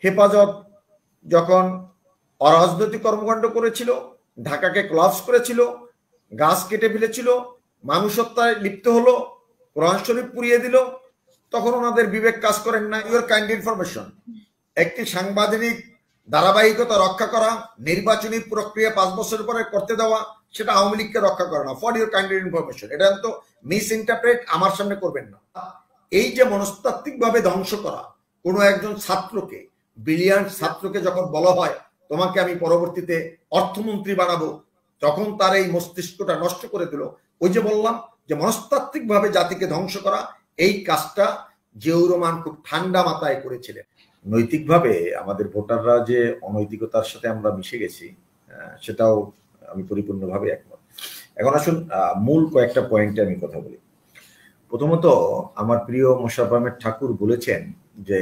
হেফাজত যখন অরাজনৈতিক কর্মকাণ্ড করেছিল, ঢাকাকে ক্লাবস করেছিল, গাছ কেটে ফেলেছিল, মানুষ হত্যায় লিপ্ত হলো, কোরআন শরীফ পুড়িয়ে দিল, তখন ওনাদের বিবেক কাজ করেন না। ইউর কাইন্ড ইনফরমেশন, একটি সাংবিধানিক ধারাবাহিকতা রক্ষা করা, নির্বাচনী প্রক্রিয়া 5 বছর পরে করতে দেওয়া, সেটা আওয়ামী লীগকে রক্ষা করে না। ফর ইউর কাইন্ড ইনফরমেশন, এটা তো মিস ইন্টারপ্রেট আমার সামনে করবেন না। এই যে মনস্তাত্ত্বিকভাবে ধ্বংস করা কোনো একজন ছাত্রকে, ব্রিলিয়ান্ট ছাত্রকে যখন বলা হয় তোমাকে আমি পরবর্তীতে অর্থমন্ত্রী বানাবো, তখন তার এই মস্তিষ্কটা নষ্ট করে দিল। ওই যে বললাম যে মনস্তাত্ত্বিকভাবে জাতিকে ধ্বংস করা, এই কাজটা জিয়াউর রহমান খুব ঠান্ডা মাথায় করেছিলেন। নৈতিকভাবে আমাদের ভোটাররা যে অনৈতিকতার সাথে আমরা মিশে গেছি, সেটাও আমি পরিপূর্ণভাবে একমত। এখন আসুন মূল কয়েকটা পয়েন্টে আমি কথা বলি। প্রথমত, আমার প্রিয় মোশাররফ আহমেদ ঠাকুর বলেছেন যে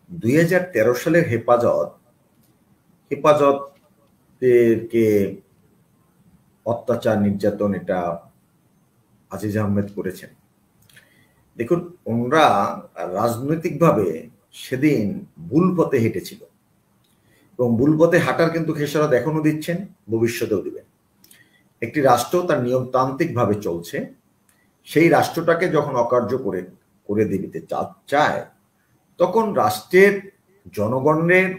2013 সালের হেফাজতকে অত্যাচার নির্যাতন এটা আজিজ আহমেদ করেছেন। দেখুন, ওনারা রাজনৈতিকভাবে সেদিন ভুল পথে হেঁটেছিল এবং ভুল পথে হাঁটার কিন্তু খেসারত এখনো দিচ্ছেন, ভবিষ্যতেও দিবেন। একটি রাষ্ট্র তার নিয়মতান্ত্রিকভাবে চলছে, সেই রাষ্ট্রটাকে যখন অকার্য করে দিতে চায়, তখন রাষ্ট্রের জনগণের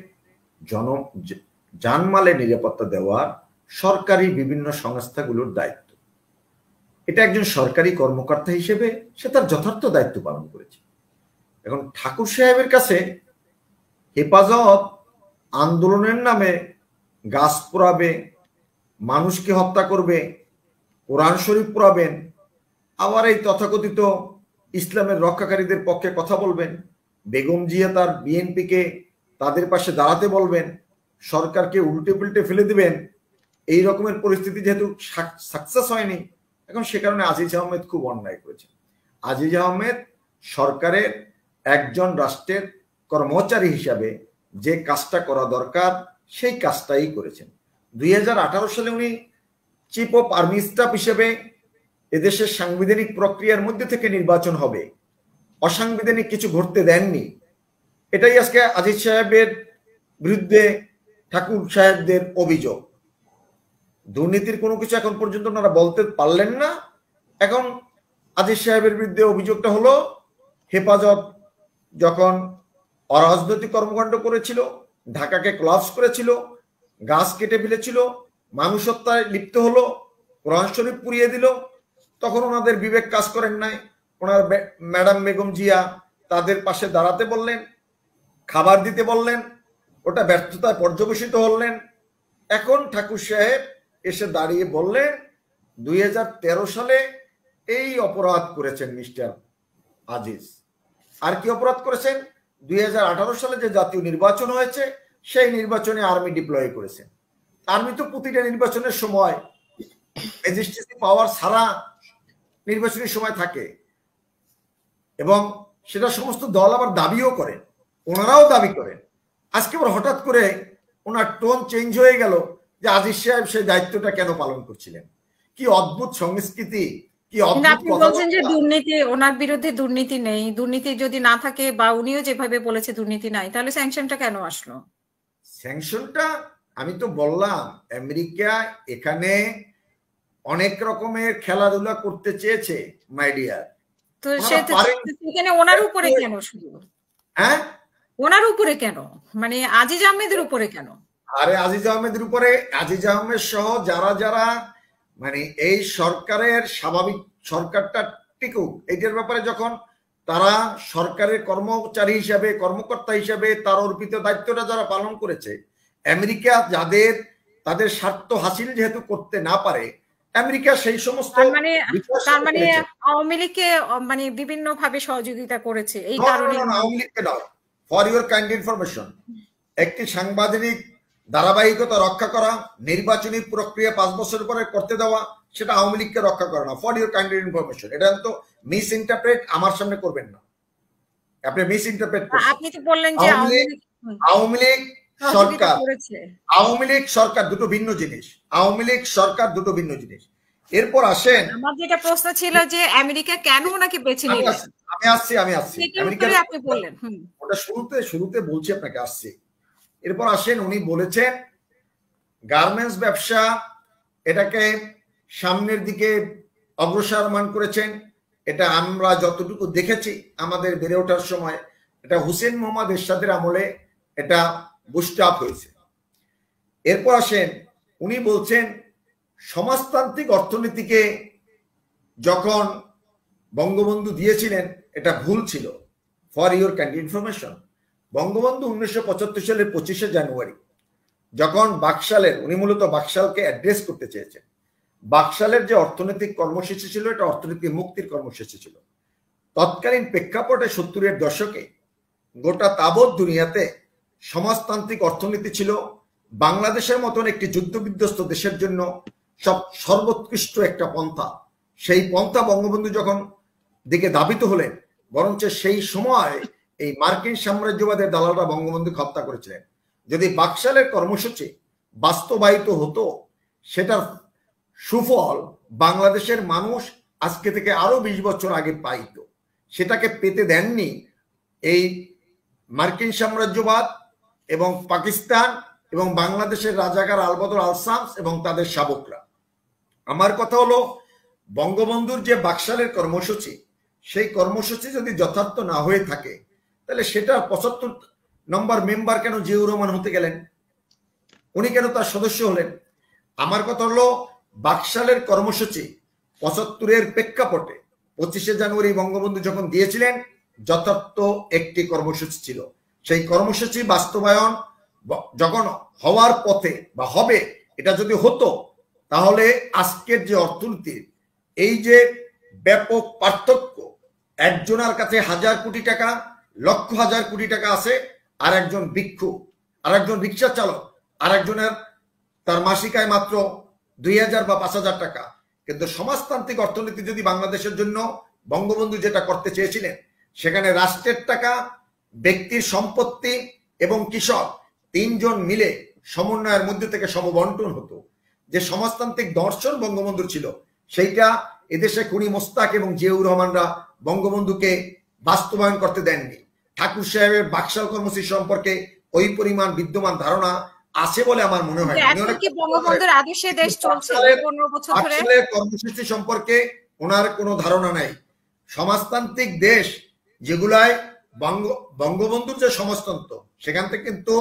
জানমালের নিরাপত্তা দেওয়ার সরকারি বিভিন্ন সংস্থাগুলোর দায়িত্ব। এটা একজন সরকারি কর্মকর্তা হিসেবে সে তার যথার্থ দায়িত্ব পালন করেছে। এখন ঠাকুর সাহেবের কাছে হেফাজত আন্দোলনের নামে গাছ পোড়াবে, মানুষকে হত্যা করবে, কোরআন শরীফ পোড়াবেন, আবার এই তথাকথিত ইসলামের রক্ষাকারীদের পক্ষে কথা বলবেন, বেগম জিয়া তার বিএনপিকে তাদের পাশে দাঁড়াতে বলবেন, সরকারকে উল্টে পুল্টে ফেলে দিবেন। এই রকমের পরিস্থিতি যেহেতু সাকসেস হয়নি, এখন সে কারণে আজিজ আহমেদ খুব অন্যায় করেছেন। আজিজ আহমেদ সরকারের একজন রাষ্ট্রের কর্মচারী হিসাবে যে কাজটা করা দরকার সেই কাজটাই করেছেন। 2018 সালে উনি চিফ অফ আর্মি স্টাফ হিসেবে এদেশের সাংবিধানিক প্রক্রিয়ার মধ্যে থেকে নির্বাচন হবে, অসাংবিধানিক কিছু ঘটতে দেননি। এটাই আজকে আজিজ সাহেবের বিরুদ্ধে ঠাকুর সাহেবদের অভিযোগ। দুর্নীতির কোনো কিছু এখন পর্যন্ত ওনারা বলতে পারলেন না। এখন আজিজ সাহেবের বিরুদ্ধে অভিযোগটা হলো হেফাজত যখন অরাজনৈতিক কর্মকাণ্ড করেছিল, ঢাকাকে ক্লাবস করেছিল, গাছ কেটে ফেলেছিল, মানুষ হত্যায় লিপ্ত হলো, কোরআন শরীফ পুড়িয়ে দিল, তখন ওনাদের বিবেক কাজ করেন নাই। ওনার ম্যাডাম বেগম জিয়া তাদের পাশে দাঁড়াতে বললেন, খাবার দিতে বললেন, ওটা ব্যর্থতায় পর্যবেসিত হলেন। এখন ঠাকুর সাহেব এসে দাঁড়িয়ে বললেন 2013 সালে এই অপরাধ করেছেন মিস্টার আজিজ। আর কি অপরাধ করেছেন? 2018 সালে যে জাতীয় নির্বাচন হয়েছে সেই নির্বাচনে আর্মি ডিপ্লয় করেছেন। আর্মি তো প্রতিটা নির্বাচনের সময় রেজিস্ট্রেসি পাওয়ার ছাড়া নির্বাচনী সময় থাকে এবং সেটা সমস্ত দল আবার দাবিও করেন, ওনারাও দাবি করেন। আজকে ওর হঠাৎ করে ওনার টোন চেঞ্জ হয়ে গেল যে আজিজ সাহেব সেই দায়িত্বটা কেন পালন করছিলেন। কি অদ্ভুত সংস্কৃতি, কি অদ্ভুত কথা। বলছেন যে দুর্নীতি, ওনার বিরুদ্ধে দুর্নীতি নেই, দুর্নীতি যদি না থাকে বা উনিও যেভাবে বলেছে দুর্নীতি নাই, তাহলে স্যাংশনটা কেন আসলো? স্যাংশনটা আমি তো বললাম, আমেরিকা এখানে অনেক রকমের খেলাধুলা করতে চেয়েছে মাই ডিয়ার। তো সেখানে ওনার উপরে কেন শুধু? হ্যাঁ, ওনার উপরে কেন, মানে আজিজ আহমেদের উপরে কেন? আরে আজিজ আহমেদের উপরে, আজিজ আহমেদ সহ যারা যারা মানে এই সরকারের স্বাভাবিক সরকারটা টিকুক এইটার ব্যাপারে যখন তারা সরকারের কর্মচারী হিসাবে, কর্মকর্তা হিসাবে তার অর্পিত দায়িত্বটা যারা পালন করেছে, আমেরিকা যাদের তাদের স্বার্থ হাসিল যেহেতু করতে না পারে, আমেরিকা সেই সমস্ত তার মানে আওয়ামী লীগকে মানে বিভিন্ন ভাবে সহযোগিতা করেছে এই কারণে। আওয়ামী লীগকে নয়, ফর ইউর কাইন্ড ইনফরমেশন, একটি সাংবিধানিক ধারাবাহিকতা রক্ষা করা, নির্বাচনী প্রক্রিয়া 5 বছর পরে করতে দেওয়া, সেটা আওয়ামী লীগকে রক্ষা করে না। ফর ইউর কাইন্ড ইনফরমেশন, এটা তো মিস ইন্টারপ্রেট আমার সামনে করবেন না। আপনি মিস ইন্টারপ্রেট করছেন। আপনি তো বললেন যে আওয়ামী লীগ সরকার, আওয়ামী লীগ সরকার দুটো ভিন্ন জিনিস। আওয়ামী লীগ সরকার দুটো ভিন্ন জিনিস। এরপর আসেন, আমার যেটা প্রশ্ন ছিল যে আমেরিকা কেন ওনাকে বেছে নিল, আমি আসছি আমেরিকার আপনি বললেন। ওটা শুরুতে বলছি আপনাকে, আসছি। এরপর আসেন, উনি বলেছেন গার্মেন্টস ব্যবসা এটাকে সামনের দিকে অগ্রসরমান করেছেন। এটা আমরা যতটুকু দেখেছি আমাদের বেড়ে ওঠার সময়, এটা হুসেন মোহাম্মদ এরশাদের আমলে এটা বুস্ট আপ হয়েছে। এরপর আসেন, উনি বলছেন সমাজতান্ত্রিক অর্থনীতিকে যখন বঙ্গবন্ধু দিয়েছিলেন এটা ভুল ছিল। For your kind information, Bangabandhu 1975 সালের 25শে জানুয়ারি যখন বাকশালের, উনি মূলত বাকশালকে অ্যাড্রেস করতে চেয়েছেন, বাকশালের যে অর্থনৈতিক কর্মসূচি ছিল এটা অর্থনৈতিক মুক্তির কর্মসূচি ছিল। তৎকালীন প্রেক্ষাপটে 70-এর দশকে গোটা তাবৎ দুনিয়াতে সমাজতান্ত্রিক অর্থনীতি ছিল বাংলাদেশের মতন একটি যুদ্ধবিধ্বস্ত দেশের জন্য সর্বোৎকৃষ্ট একটা পন্থা। সেই পন্থা বঙ্গবন্ধু যখন দিকে ধাবিত হলেন, বরঞ্চ সেই সময় এই মার্কিন সাম্রাজ্যবাদের দালালরা বঙ্গবন্ধুকে হত্যা করেছিলেন। যদি বাকশালের কর্মসূচি বাস্তবায়িত হতো, সেটার সুফল বাংলাদেশের মানুষ আজকে থেকে আরো 20 বছর আগে পাইত। সেটাকে পেতে দেননি এই মার্কিন সাম্রাজ্যবাদ এবং পাকিস্তান এবং বাংলাদেশের রাজাকার আলবদর আলসামস এবং তাদের শাবকরা। আমার কথা হলো, বঙ্গবন্ধুর যে বাকশালের কর্মসূচি, সেই কর্মসূচি যদি যথার্থ না হয়ে থাকে, তাহলে সেটা 75 নম্বর মেম্বার কেন জিয়াউর রহমান হতে গেলেন? উনি কেন তার সদস্য হলেন? আমার কথা হলো, বাকশালের কর্মসূচি 75-এর প্রেক্ষাপটে 25শে জানুয়ারি বঙ্গবন্ধু যখন দিয়েছিলেন, যথার্থ একটি কর্মসূচি ছিল। সেই কর্মসূচি বাস্তবায়ন যখন হওয়ার পথে বা হবে, এটা যদি হতো, তাহলে আজকের যে অর্থনীতির এই যে ব্যাপক পার্থক্য, একজনের কাছে 1000 কোটি টাকা, লক্ষ হাজার কোটি টাকা আছে, আর একজন ভিক্ষু, আর একজন রিক্সা চালক, আর একজনের তার মাসিক আয় মাত্র 2000 বা 5000 টাকা। কিন্তু সমাজতান্ত্রিক অর্থনীতি যদি বাংলাদেশের জন্য বঙ্গবন্ধু যেটা করতে চেয়েছিলেন, সেখানে রাষ্ট্রের টাকা, ব্যক্তির সম্পত্তি এবং কৃষক তিনজন মিলে সমন্বয়ের মধ্যে থেকে সমবন্টন হতো। যে সমাজতান্ত্রিক দর্শন বঙ্গবন্ধুর ছিল, সেইটা এদেশে খুনি মোস্তাক এবং জিয়াউর রহমানরা বঙ্গবন্ধুকে বাস্তবায়ন করতে দেননি। ঠাকুর সাহেবের বাকশাল কর্মসূচি সম্পর্কে ওই পরিমাণ বিদ্যমান ধারণা আছে বলে আমার মনে হয়। বঙ্গবন্ধুর আদেশে দেশ চলছে 15 বছর ধরে। কর্মসূচি সম্পর্কে ওনার কোনো ধারণা নাই। সমাজতান্ত্রিক দেশ যেগুলায় বঙ্গবন্ধুর যে সমাজতন্ত্র, সেখান থেকে কিন্তু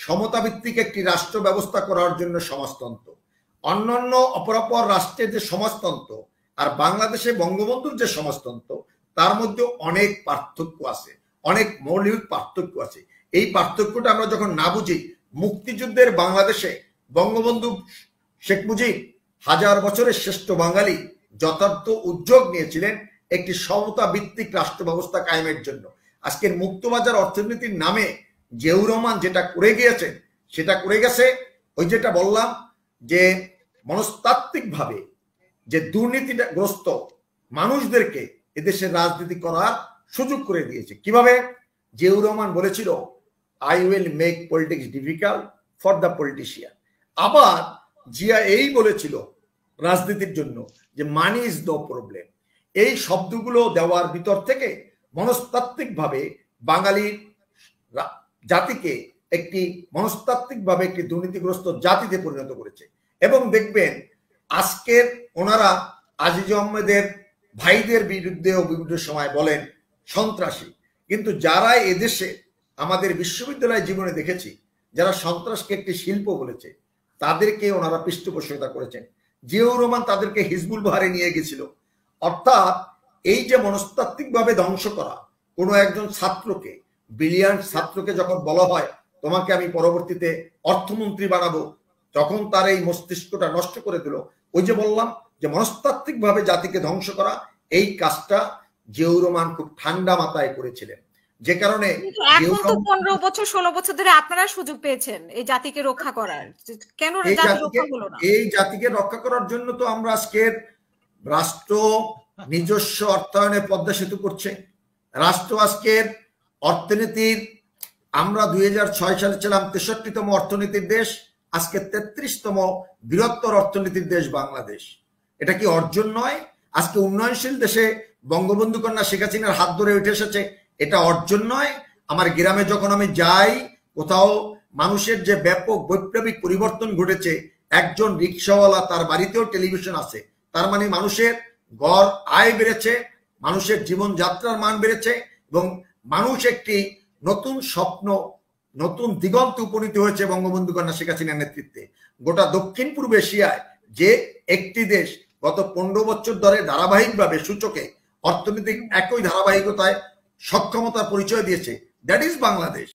সমতা ভিত্তিক একটি রাষ্ট্র ব্যবস্থা করার জন্য সমাজতন্ত্র, অন্যান্য অপরাপর রাষ্ট্রের যে সমাজতন্ত্র আর বাংলাদেশে বঙ্গবন্ধুর যে সমাজতন্ত্র, তার মধ্যে অনেক পার্থক্য আছে, অনেক মৌলিক পার্থক্য আছে। এই পার্থক্যটা আমরা যখন না বুঝি, মুক্তিযুদ্ধের বাংলাদেশে বঙ্গবন্ধু শেখ মুজিব 1000 বছরের শ্রেষ্ঠ বাঙালি যথার্থ উদ্যোগ নিয়েছিলেন একটি সমতা ভিত্তিক রাষ্ট্র ব্যবস্থা কায়েমের জন্য। আজকের মুক্তবাজার অর্থনীতির নামে জিয়াউর রহমান যেটা করে গিয়েছেন, সেটা করে গেছে ওই যেটা বললাম, যে মনস্তাত্ত্বিক ভাবে যে দুর্নীতিগ্রস্ত মানুষদেরকে এদেশের রাজনীতি করার সুযোগ করে দিয়েছে। কিভাবে? জিয়াউর রহমান বলেছিল, I will make politics difficult for the politician. আবার জিয়া এই বলেছিল রাজনীতির জন্য যে মানি ইজ দ্য প্রবলেম। এই শব্দগুলো দেওয়ার ভিতর থেকে মনস্তাত্ত্বিক ভাবে বাঙালি জাতিকে একটি মনস্তাত্ত্বিক ভাবে একটি দুর্নীতিগ্রস্ত জাতিতে পরিণত করেছে। এবং দেখবেন আজকের ওনারা আজিজ আহমেদের ভাইদের বিরুদ্ধেও বিভিন্ন সময় বলেন সন্ত্রাসী, কিন্তু যারা এদেশে আমাদের বিশ্ববিদ্যালয় জীবনে দেখেছি যারা সন্ত্রাসকে একটি শিল্প বলেছে, তাদেরকে ওনারা পৃষ্ঠপোষকতা করেছেন। জিয়াউর রহমান তাদেরকে হিজবুল বাহারে নিয়ে গেছিল। অর্থাৎ এই যে মনস্তাত্ত্বিক ভাবে ধ্বংস করা কোনো একজন ছাত্রকে, ব্রিলিয়ান্ট ছাত্রকে যখন বলা হয় তোমাকে আমি পরবর্তীতে অর্থমন্ত্রী বানাবো, তখন তার এই মস্তিষ্কটা নষ্ট করে দিল। ওই যে বললাম যে মনস্তাত্ত্বিক ভাবে জাতিকে ধ্বংস করা, এই কাজটা জিয়াউর রহমান খুব ঠান্ডা মাথায় করেছিলেন। যে কারণে এখন তো 15 বছর 16 বছর ধরে আপনারা সুযোগ পেয়েছেন এই জাতিকে রক্ষা করার, কেন জাতি রক্ষা হলো না? এই জাতিকে রক্ষা করার জন্য তো আমরা আজকের রাষ্ট্র নিজস্ব অর্থায়নে পদ্মা সেতু করছে। রাষ্ট্র আজকের অর্থনীতির, আমরা 2006 সালে ছিলাম 63তম অর্থনীতির দেশ, আজকে 33তম বৃহত্তর অর্থনীতির দেশ বাংলাদেশ। এটা কি অর্জন নয়? আজকে উন্নয়নশীল দেশে বঙ্গবন্ধু কন্যা শেখ হাসিনার হাত ধরে উঠে এসেছে, এটা অর্জন নয়? আমার গ্রামে যখন আমি যাই, কোথাও মানুষের যে ব্যাপক বৈপ্লবিক পরিবর্তন ঘটেছে, একজন রিক্সাওয়ালা তার বাড়িতেও টেলিভিশন আছে, তার মানে মানুষের গড় আয় বেড়েছে, মানুষের জীবনযাত্রার মান বেড়েছে এবং মানুষ একটি নতুন স্বপ্ন, নতুন দিগন্তে উপনীত হয়েছে বঙ্গবন্ধু কন্যা শেখ হাসিনার নেতৃত্বে। গোটা দক্ষিণ পূর্ব এশিয়ায় যে একটি দেশ গত 15 বছর ধরে ধারাবাহিকভাবে সূচকে অর্থনৈতিক একই ধারাবাহিকতায় সক্ষমতার পরিচয় দিয়েছে, দ্যাট ইজ বাংলাদেশ।